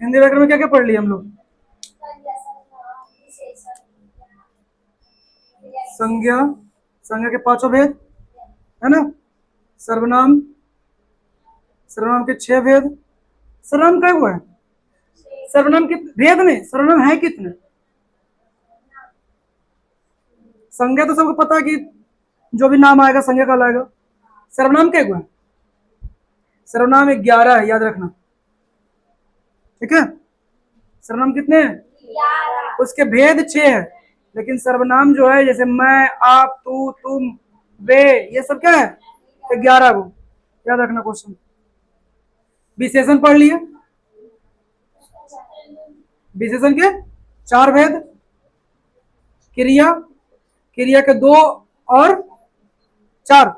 हिंदी व्याकरण में क्या क्या पढ़ लिया हम लोग? संज्ञा, संज्ञा के पांचों भेद है ना। सर्वनाम, सर्वनाम के 6 भेद। सर्वनाम क्या हुआ है? सर्वनाम के भेद नहीं, सर्वनाम है कितने? संज्ञा तो सबको पता है कि जो भी नाम आएगा संज्ञा कहलाएगा। सर्वनाम क्या हुआ है? सर्वनाम 11 है, याद रखना। ठीक है, सर्वनाम कितने हैं? उसके भेद 6 है, लेकिन सर्वनाम जो है जैसे मैं, आप, तू, तुम, वे, ये सब क्या है? 11 को। याद रखना क्वेश्चन। विशेषण पढ़ लिए। विशेषण के 4 भेद। क्रिया, क्रिया के 2 और 4।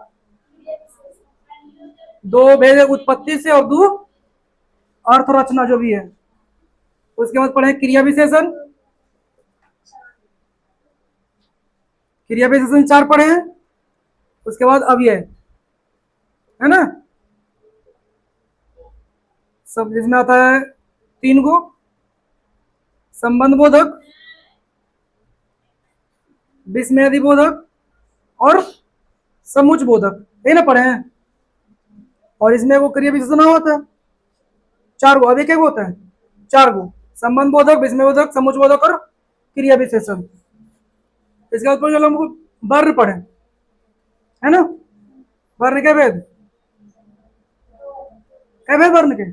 2 भेद उत्पत्ति से और 2 अर्थ रचना जो भी है। उसके बाद पढ़े क्रिया विशेषण। क्रिया विशेषण 4 पढ़े हैं। उसके बाद अव्यय है ना, सब जिसमें आता है 3 गो। संबंध बोधक, विस्मयादि बोधक और समुच बोधक, ये ना पढ़े हैं। और इसमें वो क्रिया विशेषण होता है 4 गो। अभी क्या होता है? 4 गो। संबंध बोधक, विस्मय बोधक, समुच बोधक और क्रिया विशेषण। इसके बाद चलो हमको वर्ण पढ़े है ना। वर्ण के भेद, क्या भेद वर्ण के?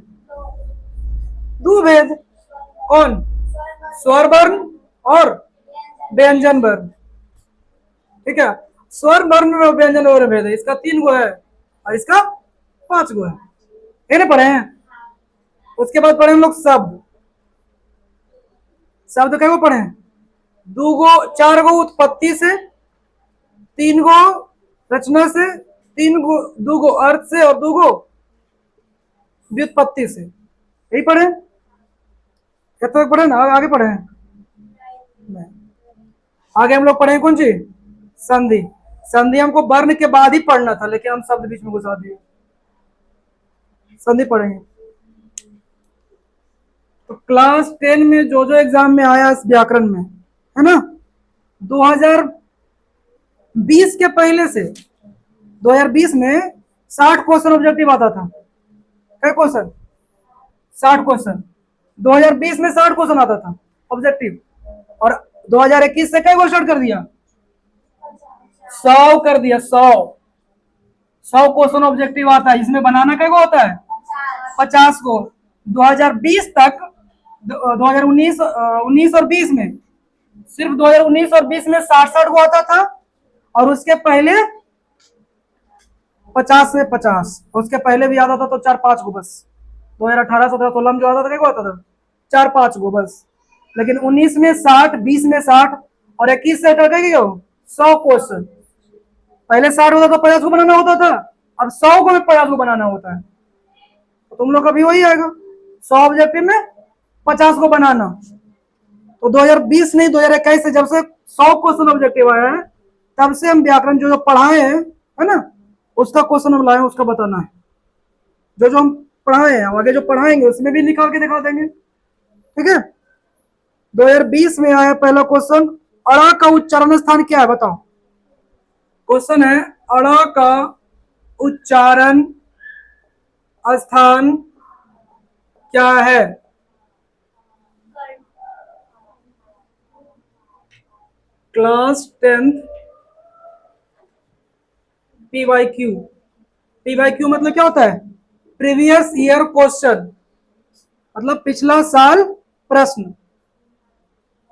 2 भेद। कौन? स्वर वर्ण और व्यंजन वर्ण। ठीक है, स्वर वर्ण और व्यंजन वर्ण भेद है। इसका 3 गो है और इसका 5 गो है। ये नहीं पढ़े हैं। उसके बाद पढ़े हम लोग शब्द। शब्द क्या पढ़े हैं? 2 गो, 4 गो उत्पत्ति से, 3 गो रचना से, 3 गो, 2 गो अर्थ से और 2 गो व्युत्पत्ति से। यही पढ़े? क्या तो पढ़े ना, आगे पढ़े हैं? आगे हम लोग पढ़े कौन सी? संधि। संधि हमको वर्ण के बाद ही पढ़ना था, लेकिन हम शब्द बीच में घुसा दिए। संधि पढ़ेंगे। तो क्लास 10 में जो जो एग्जाम में आया इस व्याकरण में है ना, 2020 के पहले से 2020 में 60 क्वेश्चन ऑब्जेक्टिव आता था। क्या क्वेश्चन? 60 क्वेश्चन। 2020 में 60 क्वेश्चन आता था ऑब्जेक्टिव, और 2021 से क्या क्वेश्चन कर दिया? 100 कर दिया। 100 क्वेश्चन ऑब्जेक्टिव आता है। इसमें बनाना क्या होता है? 50 को। 2020 तक, 2019 19 और 20 में सिर्फ 2019 और 20 में 60 को आता था, और उसके पहले 50 से 50। उसके पहले भी आता था तो 4-5 को बस। 2018 17 16 में जो आता था क्या आता था? 4-5 को बस। लेकिन 19 में 60, 20 में 60 और 21 से हटा के 100 क्वेश्चन। पहले 60 होता था 50 को बनाना होता था, अब 100 को 50 को बनाना होता है। तो तुम लोग का भी वही आएगा, 100 ऑब्जेक्टिव में 50 को बनाना। तो 2020 नहीं, 2021 से जब से 100 क्वेश्चन ऑब्जेक्टिव आया है, तब से हम व्याकरण जो जो पढ़ाए हैं है ना, उसका क्वेश्चन हम लाए, उसका बताना है। जो जो हम पढ़ाए हैं, आगे जो पढ़ाएंगे उसमें भी निकाल के दिखा देंगे। ठीक है, 2020 में आया पहला क्वेश्चन, अड़ा का उच्चारण स्थान क्या है? बताओ। क्वेश्चन है, अड़ा का उच्चारण स्थान क्या है? Class 10 PYQ। PYQ मतलब क्या होता है? प्रीवियस ईयर क्वेश्चन, मतलब पिछला साल प्रश्न।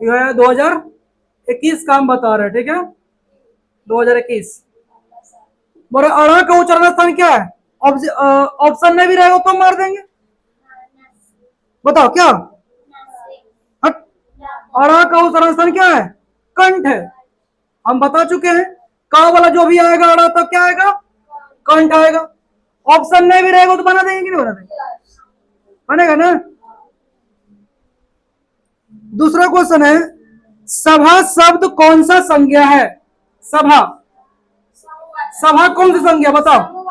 यह है 2021 का हम बता रहे हैं। ठीक है, 2021। बोले अड़ा का उच्चारण स्थान क्या है? ऑप्शन में भी रहेगा तो मार देंगे। बताओ क्या? अड़ा का उच्चारण स्थान क्या है? कंठ है। हम बता चुके हैं, का वाला जो भी आएगा अड़ा तक क्या आएगा? कंठ आएगा। ऑप्शन में भी रहेगा तो बना देंगे कि नहीं बना देंगे? बनेगा ना। दूसरा क्वेश्चन है, सभा शब्द कौन सा संज्ञा है? सभा, सभा कौन सी संज्ञा? बताओ।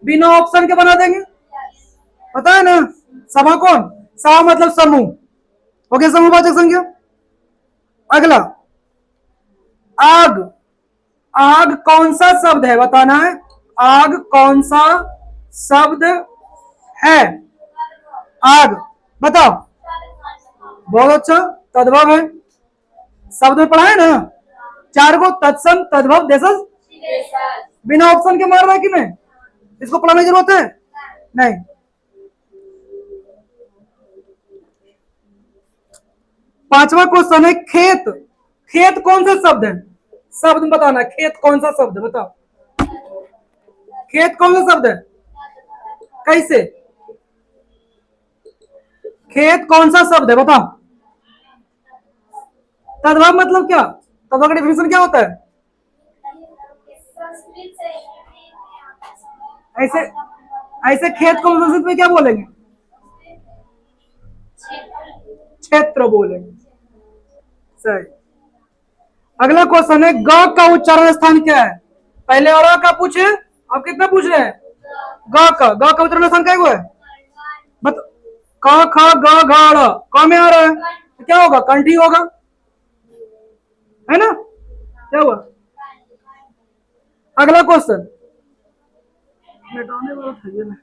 बिना ऑप्शन के बना देंगे, पता है ना। सभा कौन? सा मतलब समूह। ओके, समूहवाचक संज्ञा। अगला आग। आग कौन सा शब्द है, बताना है। आग कौन सा शब्द है? आग, बताओ। बहुत अच्छा, तद्भव है। शब्द में पढ़ा है ना, 4 को तत्सम तद्भव देशज। बिना ऑप्शन के मार रहा है कि नहीं? इसको पढ़ाने की जरूरत है नहीं। पांचवा क्वेश्चन है खेत। खेत कौन सा शब्द है? शब्द में बताना, खेत कौन सा शब्द है, बताओ। खेत कौन सा शब्द है? कैसे? खेत कौन सा शब्द है, बताओ। तद्भव मतलब क्या? तद्भव का डिफिनेशन क्या होता है? ऐसे ऐसे खेत को संस्कृत में क्या बोलेंगे? क्षेत्र बोलेंगे। सही। अगला क्वेश्चन है ग का उच्चारण स्थान क्या है? पहले और का पूछे, आप कितना पूछ रहे हैं? ग का उच्चारण स्थान क्या है? बत क ख ग घ ड़, क में आ रहा है तो क्या होगा? कंठी होगा, है ना? क्या हुआ? अगला क्वेश्चन मिटाने वाला था ये ना।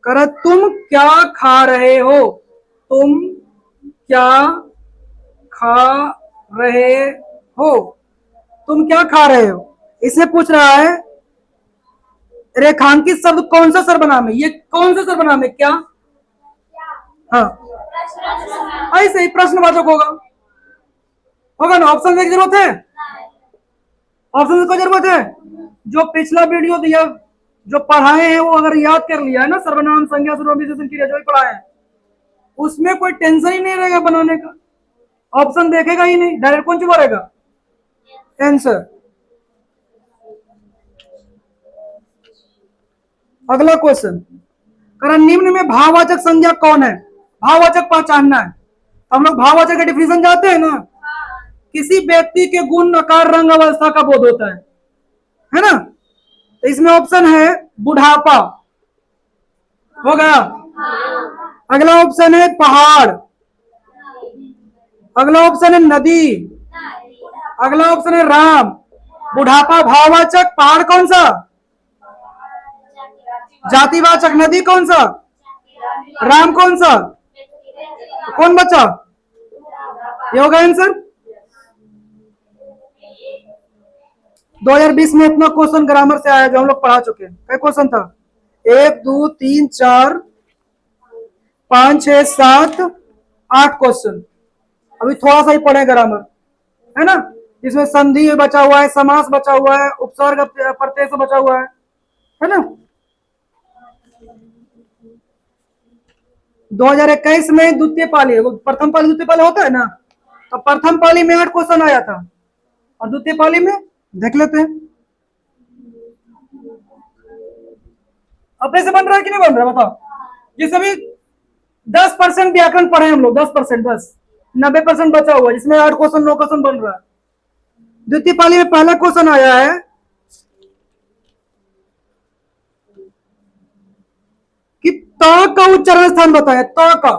कर तुम क्या खा रहे हो? तुम क्या खा रहे हो? तुम क्या खा रहे हो? इसे पूछ रहा है रेखांकित शब्द कौन सा सर्वनाम है? ये कौन सा सर्वनाम है? क्या? हाँ, ऐसे ही प्रश्नवाचक होगा। होगा ना? ऑप्शन की जरूरत है? ऑप्शन की जरूरत है? जो पिछला वीडियो दिया, जो पढ़ाए हैं, वो अगर याद कर लिया है ना, सर्वनाम संज्ञा सर्वनाम विशेषण क्रिया जो भी पढ़ाए हैं, उसमें कोई टेंशन ही नहीं रहेगा बनाने का। ऑप्शन देखेगा ही नहीं, डायरेक्ट कौन सी भरेगा? आंसर। अगला क्वेश्चन, करण निम्न में भाववाचक संज्ञा कौन है? भाववाचक पहचानना है। हम लोग भाववाचक का डिफिनेशन जानते हैं ना, किसी व्यक्ति के गुण आकार रंग अवस्था का बोध होता है ना? तो इसमें ऑप्शन है बुढ़ापा, हो गया। अगला ऑप्शन है पहाड़, अगला ऑप्शन है नदी, अगला ऑप्शन है राम। बुढ़ापा भाववाचक, पहाड़ कौन सा? जातिवाचक, नदी कौन सा? राम कौन सा? तो कौन बचा? ये होगा आंसर। 2020 में इतना क्वेश्चन ग्रामर से आया जो हम लोग पढ़ा चुके हैं। क्या क्वेश्चन था? 1 2 3 4 5 6 7 8 क्वेश्चन। अभी थोड़ा सा ही पढ़े ग्रामर, है ना? इसमें संधि बचा हुआ है, समास बचा हुआ है, उपसर्ग प्रत्यय से बचा हुआ है ना? 2021 में द्वितीय पाली, प्रथम पाली द्वितीय पाली होता है ना, तो प्रथम पाली में 8 क्वेश्चन आया था, और द्वितीय पाली में देख लेते हैं अपने से बन रहा है कि नहीं बन रहा, बताओ। जिसमें भी 10% व्याकरण पढ़े हम लोग, 10%, बस 90% बचा हुआ, जिसमें 8 क्वेश्चन 9 क्वेश्चन बन रहा है। द्वितीय पाली में पहला क्वेश्चन आया है कि त का उच्चारण स्थान बताया। त का,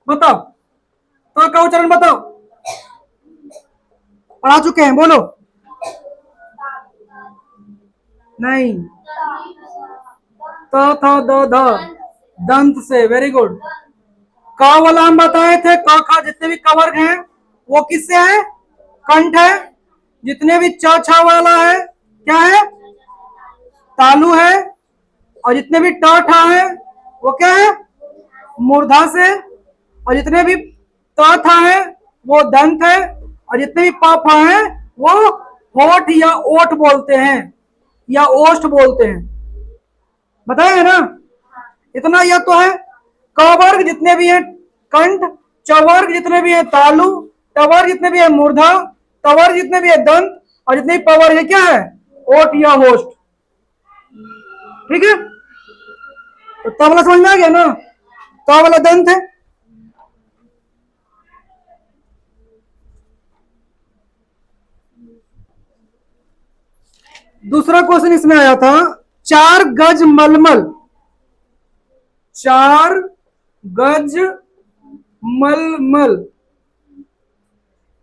बताओ। त का उच्चारण बताओ, पढ़ा चुके हैं, बोलो। नहीं, त थ द ध, दंत से। Very good. क वाला हम बताए थे, क खा जितने भी कवर्ग हैं वो किससे है? कंठ है। जितने भी च छ वाला है क्या है? तालु है। और जितने भी ट ठा है वो क्या है? मूर्धा से। और जितने भी त था है वो दंत है। और जितने भी प फा है वो होठ या ओठ बोलते हैं, या ओष्ठ बोलते हैं। बताया है ना? इतना यह तो है। क वर्ग जितने भी है कंठ, च वर्ग जितने भी है तालु, ट वर्ग जितने भी है मूर्धा, त वर्ग जितने भी है दंत, और जितने भी प वर्ग है क्या है? ओठ या होष्ठ। ठीक है? तो त वाला समझ में आ गया ना? त वाला दंत है। दूसरा क्वेश्चन इसमें आया था, 4 गज मलमल, 4 गज मलमल,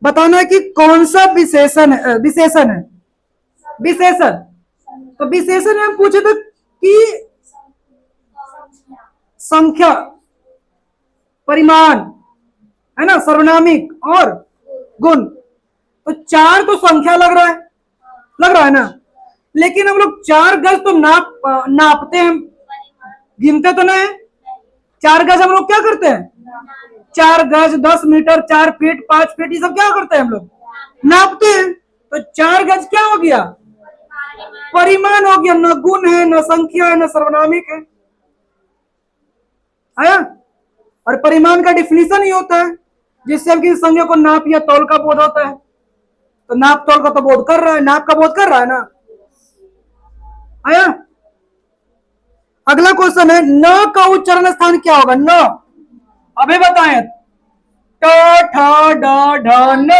बताना है कि कौन सा विशेषण है, विशेषण है, विशेषण। तो विशेषण में हम पूछे थे कि संख्या, परिमाण, है ना, सर्वनामिक और गुण। तो 4 तो संख्या लग रहा है, लग रहा है ना, लेकिन हम लोग 4 गज तो नापते हैं, गिनते तो नहीं। 4 गज हम लोग क्या करते हैं, 4 गज 10 मीटर, 4 फीट, 5 फीट, ये सब क्या करते हैं हम लोग, नापते हैं। तो 4 गज क्या हो गया, परिमाण हो गया, न गुण है, न संख्या है, न सर्वनामिक है, आया। और परिमाण का डिफिनीशन ही होता है जिससे हम किसी संख्या को नाप या तौल का बोध होता है। तो नाप तौल का तो बोध कर रहा है, नाप का बोध कर रहा है ना, आया। अगला क्वेश्चन है, न का उच्चारण स्थान क्या होगा, न, अभी बताएं, ट ठ ड ढ न,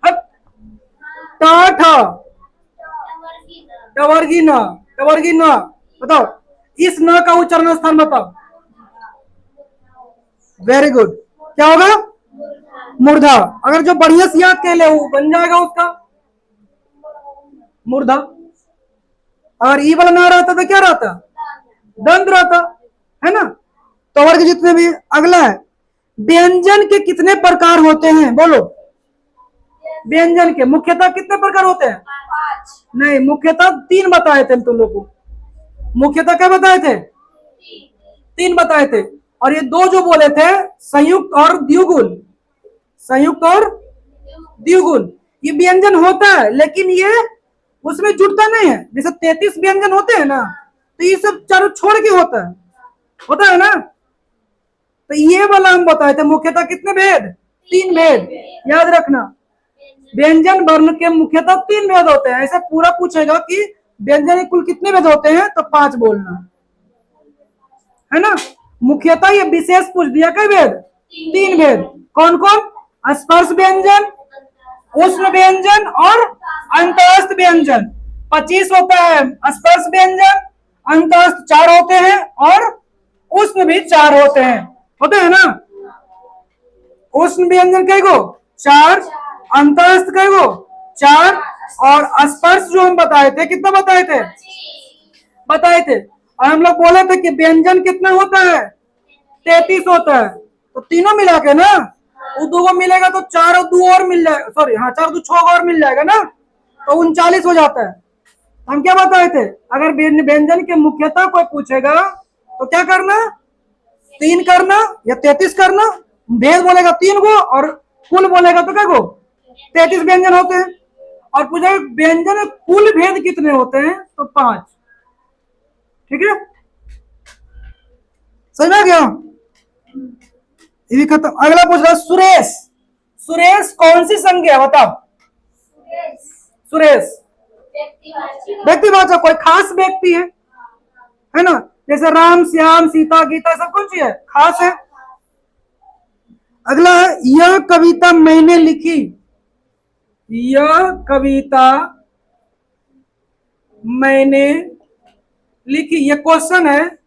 ट ठ टवर्गी न, टवर्गी न, बताओ इस न का उच्चारण स्थान बताओ। वेरी गुड, क्या होगा, मूर्धा। अगर जो बढ़िया से याद कर ले वो बन जाएगा उसका मूर्धा। अगर ई वाला ना रहता तो क्या रहता, दंत रहता, है ना। तो वर्ग जितने भी। अगला है, व्यंजन के कितने प्रकार होते हैं, बोलो। व्यंजन के मुख्यतः कितने प्रकार होते हैं, नहीं, मुख्यतः 3 बताए थे तुम लोग को। मुख्यतः क्या बताए थे, 3 बताए थे। और ये 2 जो बोले थे, संयुक्त और द्विगुण, संयुक्त और द्विगुण। ये व्यंजन होता है लेकिन ये उसमें जुड़ता नहीं है। जैसे 33 व्यंजन होते हैं ना, तो ये सब चारों छोड़ के होता है ना। तो ये वाला हम बताए थे, मुख्यतः कितने भेद, 3 भेद, याद रखना। व्यंजन वर्ण के मुख्यतः 3 भेद होते हैं। ऐसे पूरा पूछेगा कि व्यंजन कुल कितने भेद होते हैं, तो 5 बोलना, है ना। मुख्यतः ये विशेष पूछ दिया, कई भेद, 3 भेद। कौन कौन, स्पर्श व्यंजन, उष्ण व्यंजन और अंतःस्थ व्यंजन। 25 होता है स्पर्श व्यंजन, अंतःस्थ 4 होते हैं और उष्ण भी 4 होते हैं ना। उष्ण व्यंजन कई गो, 4, अंतःस्थ कई गो, 4, और स्पर्श जो हम बताए थे, कितना बताए थे। और हम लोग बोले थे कि व्यंजन कितना होता है, 33 होता है। तो तीनों मिला के ना, वो 2 मिलेगा तो 4 और 2 और मिल जाएगा, सॉरी हाँ, 4 2 6 और मिल जाएगा ना, तो 39 हो जाता है। हम क्या बताए थे, अगर व्यंजन के मुख्यतः कोई पूछेगा तो क्या करना, 3 करना या 33 करना। भेद बोलेगा 3 गो और कुल बोलेगा तो क्या गो, 33 व्यंजन होते हैं। और पूछेगा व्यंजन कुल भेद कितने होते हैं, तो 5। ठीक है, समझ में आ गया, ये भी खत्म। अगला पूछ रहा है, सुरेश। सुरेश कौन सी संज्ञा है, बताओ। सुरेश व्यक्तिवाचक, कोई खास व्यक्ति है ना। जैसे राम, श्याम, सीता, गीता, सब कौन सी है, खास है। अगला है, यह कविता मैंने लिखी। यह कविता मैंने लिखी, ये क्वेश्चन है।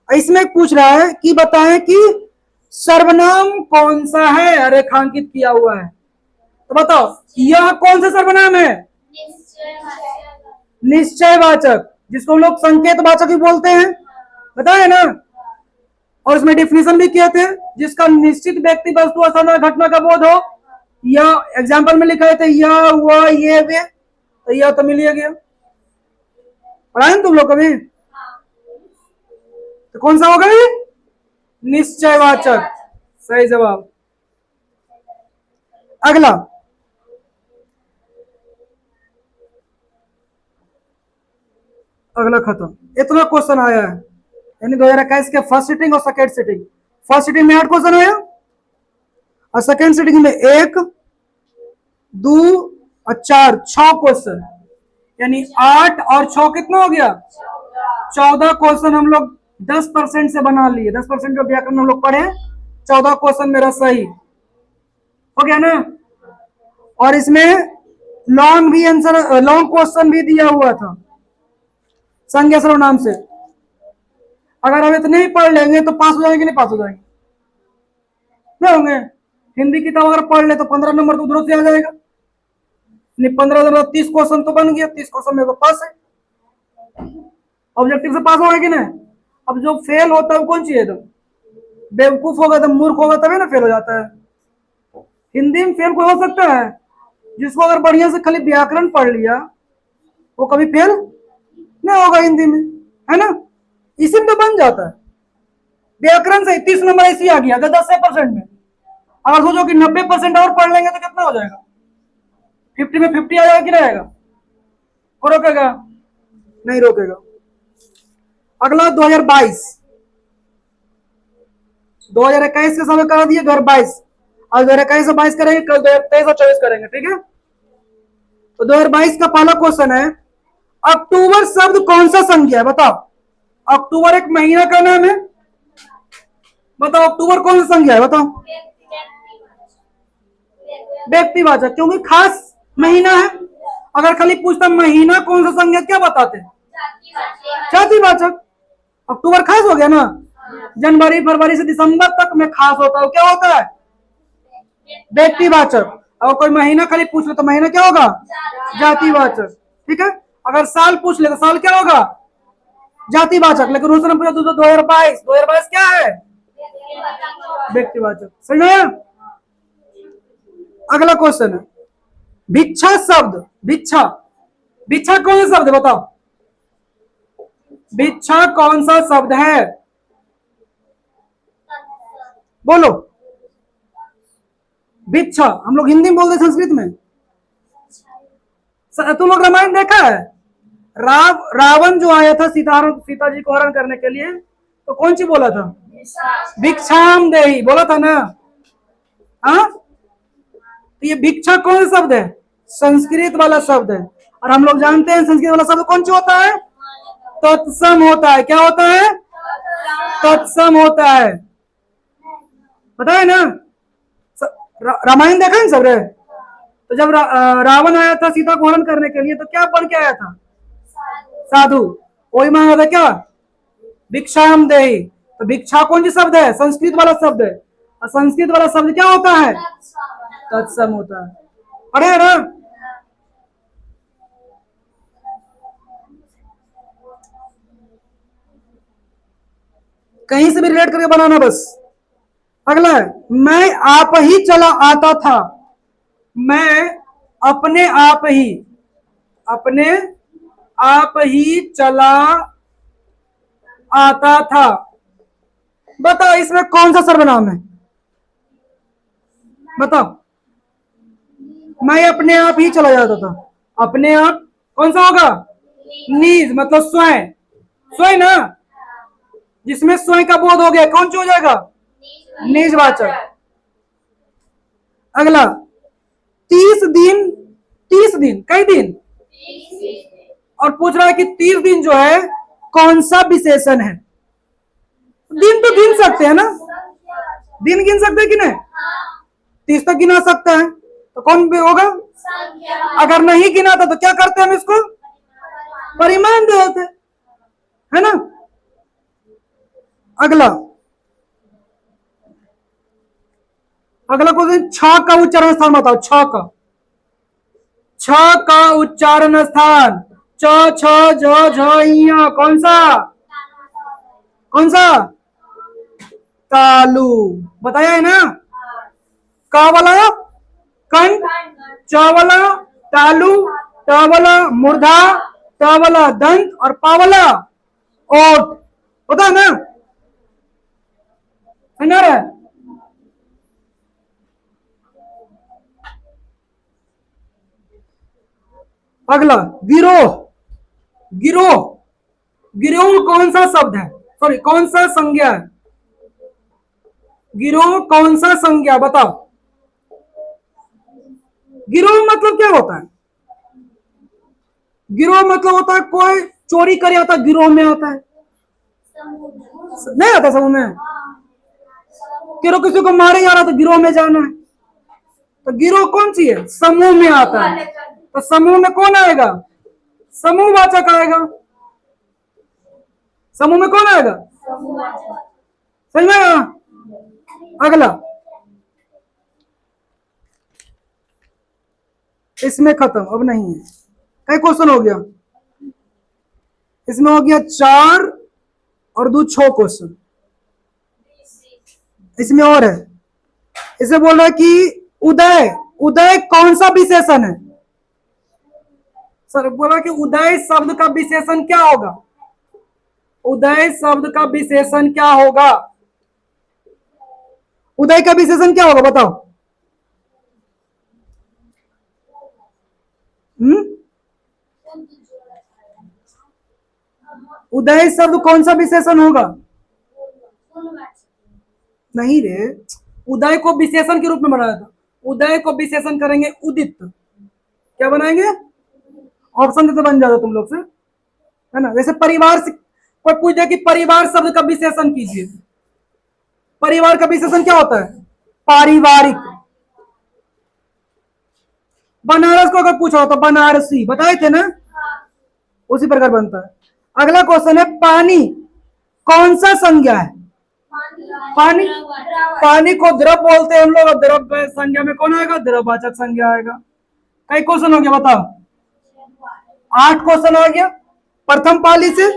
इसमें पूछ रहा है कि बताएं कि सर्वनाम कौन सा है रेखांकित किया हुआ है। तो बताओ यह कौन सा सर्वनाम है, निश्चयवाचक, जिसको लोग संकेतवाचक भी बोलते हैं, बताए ना। और उसमें डिफिनेशन भी किए थे, जिसका निश्चित व्यक्ति, वस्तु, स्थान, घटना का बोध हो। यह एग्जाम्पल में लिखा थे, यह, वह, ये, वे, तो यह तो मिल गया। पढ़ाए ना तुम लोग कभी, तो कौन सा होगा ये, निश्चयवाचक, सही जवाब। अगला, खत्म। इतना क्वेश्चन आया है, यानी 2021 के फर्स्ट सिटिंग और सेकेंड सिटिंग। फर्स्ट सिटिंग में 8 क्वेश्चन आया और सेकेंड सिटिंग में 1, 2 और 4, 6 क्वेश्चन, यानी 8 और 6 कितना हो गया, 14 क्वेश्चन हम लोग 10% से बना लिए। 10% जो व्याकरण हम लोग पढ़े, 14 क्वेश्चन मेरा सही हो गया ना। और इसमें लॉन्ग क्वेश्चन भी दिया हुआ था संज्ञा सर्वनाम से। अगर हम इतने ही पढ़ लेंगे तो पास हो जाएंगे, नहीं पास हो जाएंगे? नहीं होंगे। हिंदी किताब अगर पढ़ ले तो 15 नंबर तो उधर से आ जाएगा, नहीं 15 नंबर 30 क्वेश्चन तो बन गया, 30 क्वेश्चन में तो पास है, ऑब्जेक्टिव से पास होगा कि नहीं? अब जो फेल होता है वो कौन चाहिए? तो बेवकूफ होगा, तो मूर्ख होगा तभी ना फेल हो जाता है। हिंदी में फेल कोई हो सकता है? जिसको अगर बढ़िया से खाली व्याकरण पढ़ लिया वो कभी फेल नहीं होगा हिंदी में, है ना? इसी में तो बन जाता है। व्याकरण से 30 नंबर ऐसे ही आ गया, अगर 10% में। अगर सोचो कि 90% और पढ़ लेंगे तो कितना हो जाएगा? 50 में 50 आ जाएगा कि नहीं आएगा? को रोकेगा? नहीं रोकेगा। अगला 2022, 2021 के समय करा दिए 2022, आज 2021 से 22 करेंगे, कल 2023 और 24 करेंगे, ठीक है? तो 2022 का पहला क्वेश्चन है, अक्टूबर शब्द कौन सा संज्ञा है? बताओ। अक्टूबर एक महीना का नाम है, बताओ अक्टूबर कौन सा संज्ञा है? बताओ। व्यक्तिवाचक, क्योंकि खास महीना है। अगर खाली पूछता महीना कौन सा संज्ञा, क्या बताते? जातिवाचक। अक्टूबर खास हो गया ना, जनवरी फरवरी से दिसंबर तक में खास होता है, क्या होता है? व्यक्तिवाचक। अगर कोई महीना खाली पूछ ले तो महीना क्या होगा? जातिवाचक, ठीक है? अगर साल पूछ ले तो साल क्या होगा? जातिवाचक। लेकिन उसने पूछा 2022, 2022 क्या है? व्यक्तिवाचक। समझ आया? अगला क्वेश्चन है, भिक्षा शब्द, भिक्षा, भिक्षा कौन सा शब्द है? बताओ। भिक्षा कौन सा शब्द है? बोलो। भिक्षा हम लोग हिंदी में बोलते हैं, संस्कृत में तुम लोग रामायण देखा है? रावण जो आया था सीता जी को हरण करने के लिए, तो कौन सी बोला था? भिक्षाम देही बोला था ना? हाँ, तो ये भिक्षा कौन सा शब्द है? संस्कृत वाला शब्द है। और हम लोग जानते हैं संस्कृत वाला शब्द कौन सा होता है? तत्सम होता है। क्या होता है? तत्सम होता है। पता है ना? रामायण देखा है सब रे? तो जब रावण आया था सीता को हरण करने के लिए, तो क्या बन के आया था? साधु। वही मांगा था क्या? भिक्षाम देही। तो भिक्षा कौन सी शब्द है? संस्कृत वाला शब्द है। और संस्कृत वाला शब्द क्या होता है? तत्सम होता है। पढ़े ना? कहीं से भी रिलेट करके बनाना बस। अगला है, मैं आप ही चला आता था। मैं अपने आप ही चला आता था। बताओ इसमें कौन सा सर्वनाम है? बताओ। मैं अपने आप ही चला जाता था। अपने आप कौन सा होगा? निज, मतलब स्वयं। स्वयं ना, जिसमें स्वयं का बोध हो गया, कौन सा हो जाएगा? निजवाचक। अगला, 30 दिन, 30 दिन, कई दिन, और पूछ रहा है कि 30 दिन जो है कौन सा विशेषण है? दिन तो गिन सकते हैं ना? दिन गिन सकते हैं कि नहीं? 30 तक गिना सकता है, तो कौन भी होगा? अगर नहीं गिना था तो क्या करते हैं हम इसको? परिमाण दे देते, है ना? अगला क्वेश्चन, छ का उच्चारण स्थान बताओ। छ का उच्चारण स्थान, च छ ज झ इ कौन सा? तालु। बताया है ना? का वाला कंठ, च वाला तालु, ट वाला मूर्धा, त वाला दंत, और पा वाला ओठ। होता है ना? समझ रहा है? अगला, गिरोह। गिरोह कौन सा शब्द है? सॉरी, कौन सा संज्ञा है? गिरोह कौन सा संज्ञा? बताओ। गिरोह मतलब क्या होता है? गिरोह मतलब होता है कोई चोरी करे आता है, गिरोह में आता है। नहीं आता समूह में? किसी को मारे जा रहा तो गिरोह में जाना है। तो गिरोह कौन सी है? समूह में आता है। तो समूह में कौन आएगा? समूहवाचक आएगा। समूह में कौन आएगा? समझ में आया? अगला, इसमें खत्म, अब नहीं है। कई क्वेश्चन हो गया इसमें? हो गया 4 और 2 6 क्वेश्चन। इसमें और है। इसे बोल रहा है कि उदय, उदय कौन सा विशेषण है? सर बोला कि उदय शब्द का विशेषण क्या होगा? उदय शब्द का विशेषण क्या होगा? उदय का विशेषण क्या होगा बताओ? उदय शब्द कौन सा विशेषण होगा? नहीं रे, उदय को विशेषण के रूप में बनाया था। उदय को विशेषण करेंगे उदित। क्या बनाएंगे? ऑप्शन देते बन जाता तुम लोग से, है ना। जैसे परिवार से कोई पूछ जाए कि परिवार शब्द का विशेषण कीजिए। परिवार का विशेषण क्या होता है? पारिवारिक। बनारस को अगर पूछा हो तो बनारसी, बताए थे ना, उसी प्रकार बनता है। अगला क्वेश्चन है, पानी कौन सा संज्ञा है? पानी, पानी को द्रव बोलते हैं हम लोग। द्रव संज्ञा में कौन आएगा? द्रववाचक संज्ञा आएगा। कई क्वेश्चन हो गया बताओ? 8 क्वेश्चन आ गया प्रथम पाली से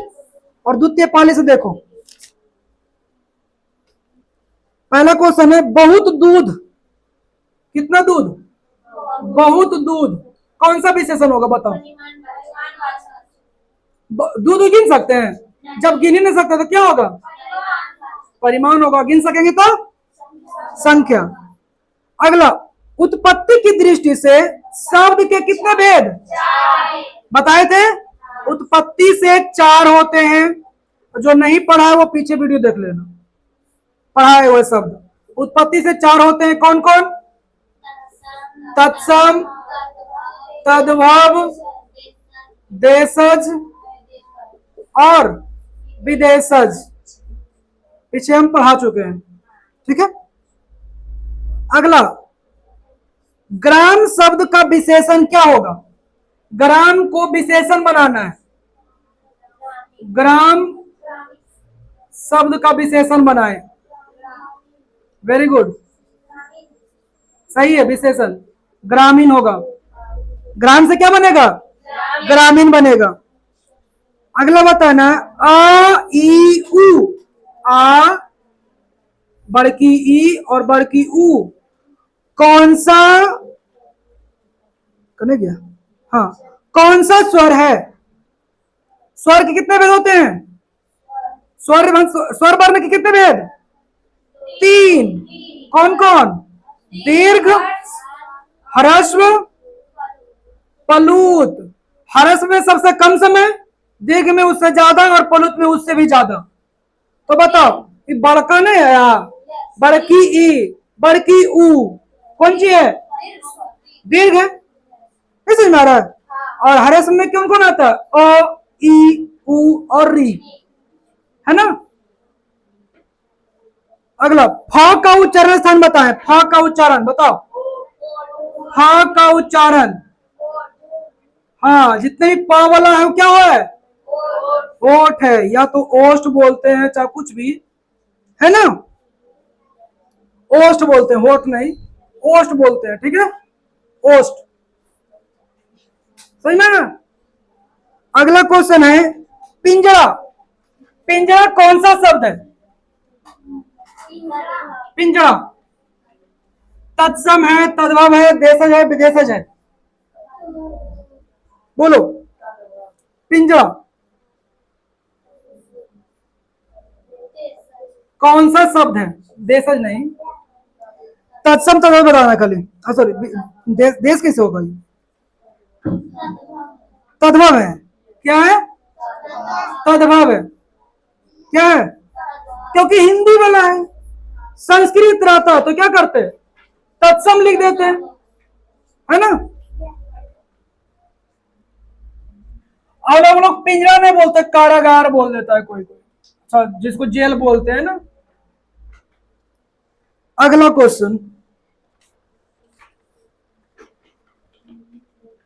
और द्वितीय पाली से। देखो पहला क्वेश्चन है, बहुत दूध। कितना दूध? बहुत दूध कौन सा विशेषण होगा बताओ? दूध गिन सकते हैं? जब गिन ही नहीं सकते तो क्या होगा? परिमाण होगा। गिन सकेंगे तो संख्या। अगला, उत्पत्ति की दृष्टि से शब्द के कितने भेद बताए थे? उत्पत्ति से 4 होते हैं। जो नहीं पढ़ा है वो पीछे वीडियो देख लेना, पढ़ा है वो शब्द। उत्पत्ति से 4 होते हैं। कौन कौन? तत्सम, तद्भव, देशज और विदेशज। पीछे हम पढ़ा चुके हैं, ठीक है। अगला, ग्राम शब्द का विशेषण क्या होगा? ग्राम को विशेषण बनाना है। ग्राम शब्द का विशेषण बनाए। वेरी गुड, सही है। विशेषण ग्रामीण होगा। ग्राम से क्या बनेगा? ग्रामीण बनेगा। अगला बताना, अ ई उ। आ, बड़की ई और बड़की उ कौन सा, करने गया, हाँ, कौन सा स्वर है? स्वर के कितने भेद होते हैं? स्वर वर्ण के कितने भेद? 3। कौन कौन? दीर्घ, ह्रस्व, प्लुत। ह्रस्व में सबसे कम समय, दीर्घ में उससे ज्यादा और प्लुत में उससे भी ज्यादा। तो बताओ, ये बड़का नहीं आया? बड़की ई, बड़की उ कौन सी है? दीर्घ है, नहीं समझ में आ रहा है? और ह्रस्व में कौन कौन आता है? अ, ई, उ और री, है ना। अगला, फ का उच्चारण स्थान बताएं। फ का उच्चारण बताओ। फ का उच्चारण, हाँ, जितने भी प वाला है वो क्या है? ओठ है, या तो ओष्ठ बोलते हैं चाहे कुछ भी, है ना। ओष्ठ बोलते हैं, होठ नहीं, ओष्ठ बोलते हैं, ठीक है। ओष्ठ, समझ में ना। अगला क्वेश्चन है, पिंजरा। पिंजरा कौन सा शब्द है? पिंजरा तत्सम है, तद्भव है, देशज है, विदेशज है? बोलो। पिंजरा कौन सा शब्द है? देशज नहीं, तत्सम तद्भव बताना खाली। सॉरी, देश कैसे होगा? ये तद्भव है। क्या है? तद्भव है। क्या है? क्योंकि हिंदी वाला है। संस्कृत रहता तो क्या करते? तत्सम लिख देते, है ना। और हम लोग पिंजरा नहीं बोलते, कारागार बोल देता है कोई कोई, अच्छा, जिसको जेल बोलते हैं ना। अगला क्वेश्चन,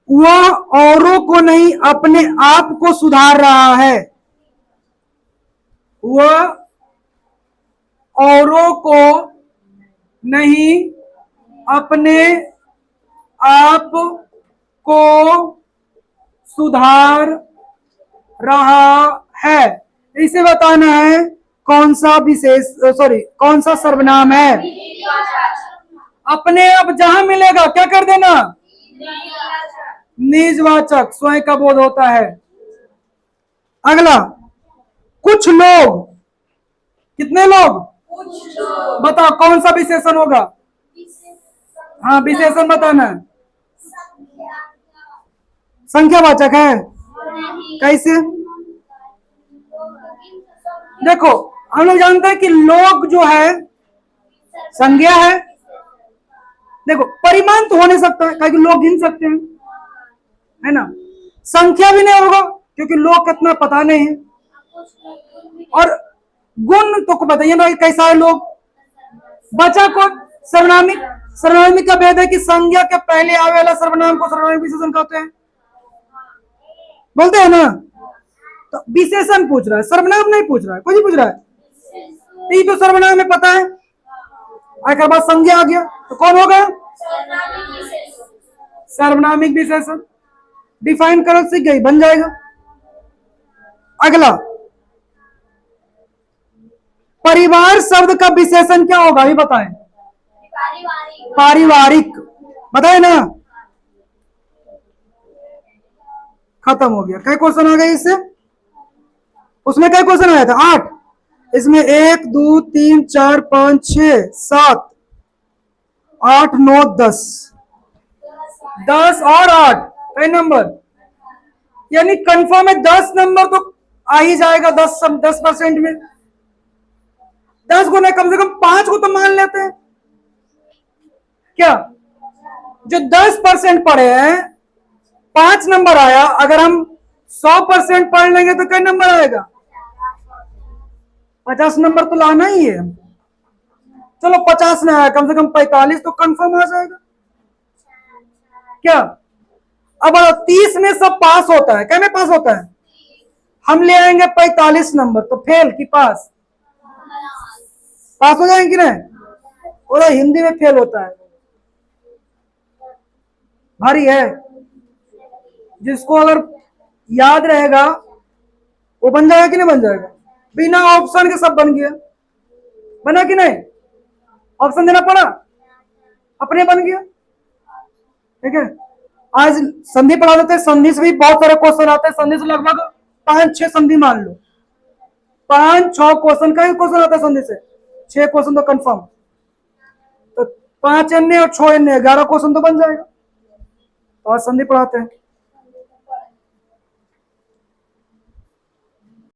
वह औरों को नहीं अपने आप को सुधार रहा है। वह औरों को नहीं अपने आप को सुधार रहा है। इसे बताना है कौन सा विशेष कौन सा सर्वनाम है। अपने आप जहां मिलेगा क्या कर देना, निजवाचक, स्वयं का बोध होता है। अगला, कुछ लोग, कितने लोग, बताओ कौन सा विशेषण होगा। हाँ विशेषण बताना है। संख्यावाचक है, कैसे, देखो हम लोग जानते हैं कि लोग जो है संज्ञा है। देखो परिमाण तो हो नहीं सकता है क्योंकि लोग गिन सकते हैं, है ना। संख्या भी नहीं होगा क्योंकि लोग कितना पता नहीं है। और गुण तो को बताइए ना कैसा है लोग। बचा कौन, सर्वनामिक। सर्वनामिक का भेद है कि संज्ञा के पहले आवे वाला सर्वनाम को सर्वनामिक विशेषण कहते हैं, बोलते हैं ना। तो विशेषण पूछ रहा है, सर्वनाम नहीं पूछ रहा है। कोई नहीं पूछ रहा है, ये तो सर्वनाम में पता है। आखिर बाद संज्ञा आ गया तो कौन होगा, सर्वनामिक विशेषण। डिफाइन करो, सीख गई, बन जाएगा। अगला, परिवार शब्द का विशेषण क्या होगा, अभी बताएं। पारिवारिक, बताए ना। खत्म हो गया। कई क्वेश्चन आ गए इससे, उसमें कई क्वेश्चन आया था, 8। इसमें 1 2 3 4 5 6 7 8 9 10 10 और 8 कई नंबर, यानी कंफर्म है 10 नंबर तो आ ही जाएगा। 10% में 10 गुना, कम से कम 5 को तो मान लेते हैं क्या। जो 10% पढ़े हैं 5 नंबर आया, अगर हम 100% पढ़ लेंगे तो कई नंबर आएगा, 50 नंबर तो लाना ही है। चलो 50 ना आया, कम से कम 45 तो कंफर्म आ जाएगा क्या। अब 30 में सब पास होता है, क्या में पास होता है, हम ले आएंगे 45 नंबर तो फेल की पास, पास हो जाएंगे कि नहीं। और हिंदी में फेल होता है, भारी है। जिसको अगर याद रहेगा वो बन जाएगा कि नहीं बन जाएगा, बिना ऑप्शन के सब बन गया, बना कि नहीं, ऑप्शन देना पड़ा, अपने बन गया। ठीक है, आज संधि पढ़ा देते हैं। संधि से भी बहुत सारे क्वेश्चन आते हैं, संधि से लगभग 5-6 संधि मान लो, 5-6 क्वेश्चन का ही क्वेश्चन आता है संधि से, 6 क्वेश्चन तो कंफर्म। तो 5 अन्य और 6 अन्य 11 क्वेश्चन तो बन जाएगा। तो आज संधि पढ़ाते हैं।